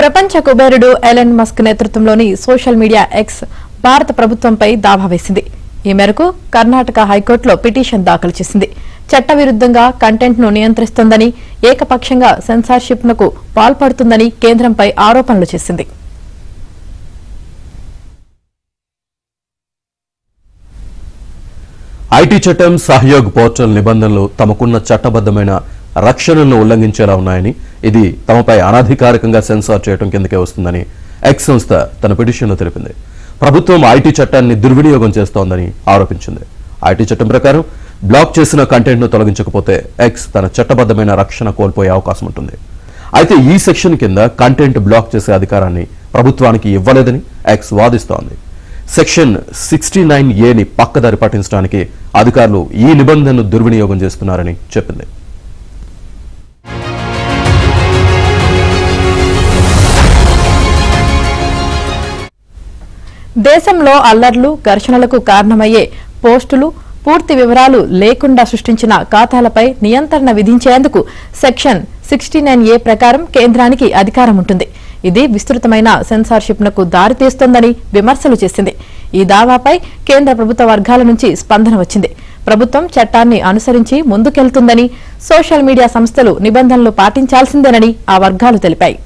ప్రపంచ కుబేరుడు Elon Musk నేతృత్వంలోని సోషల్ మీడియా ఎక్స్ భారత ప్రభుత్వంపై దావా వేసింది. ఈ మేరకు కర్ణాటక హైకోర్టులో పిటిషన్ దాఖలు చేసింది. చట్టవిరుద్దంగా కంటెంట్ ను నియంత్రిస్తోందని, ఏకపక్షంగా సెన్సార్షిప్ నకు పాల్పడుతుందని కేంద్రంపై ఆరోపణలు చేసింది. ఐటీ చట్టం, సహయోగ్ పోర్టల్ నిబంధనలు తమకున్న చట్టబద్దమైన రక్షణను ఉల్లంఘించేలా ఉన్నాయని, ఇది తమపై అనధికారికంగా సెన్సార్ చేయడం కిందకే వస్తుందని ఎక్స్ సంస్థ తన పిటిషన్లో తెలిపింది. ప్రభుత్వం ఐటీ చట్టాన్ని దుర్వినియోగం చేస్తోందని ఆరోపించింది. ఐటీ చట్టం ప్రకారం బ్లాక్ చేసిన కంటెంట్ను తొలగించకపోతే ఎక్స్ తన చట్టబద్దమైన రక్షణ కోల్పోయే అవకాశం ఉంటుంది. అయితే ఈ సెక్షన్ కింద కంటెంట్ బ్లాక్ చేసే అధికారాన్ని ప్రభుత్వానికి ఇవ్వలేదని ఎక్స్ వాదిస్తోంది. సెక్షన్ 69A పక్కదారి పట్టించడానికి అధికారులు ఈ నిబంధనను దుర్వినియోగం చేస్తున్నారని చెప్పింది. దేశంలో అల్లర్లు, ఘర్షణలకు కారణమయ్యే పోస్టులు, పూర్తి వివరాలు లేకుండా సృష్టించిన ఖాతాలపై నియంత్రణ విధించేందుకు సెక్షన్ 69A ప్రకారం కేంద్రానికి అధికారం ఉంటుంది. ఇది విస్తృతమైన సెన్సార్షిప్ నకు దారితీస్తోందని విమర్శలు చేసింది. ఈ దావాపై కేంద్ర ప్రభుత్వ వర్గాల నుంచి స్పందన వచ్చింది. ప్రభుత్వం చట్టాన్ని అనుసరించి ముందుకెళ్తుందని, సోషల్ మీడియా సంస్థలు నిబంధనలు పాటించాల్సిందేనని ఆ వర్గాలు తెలిపాయి.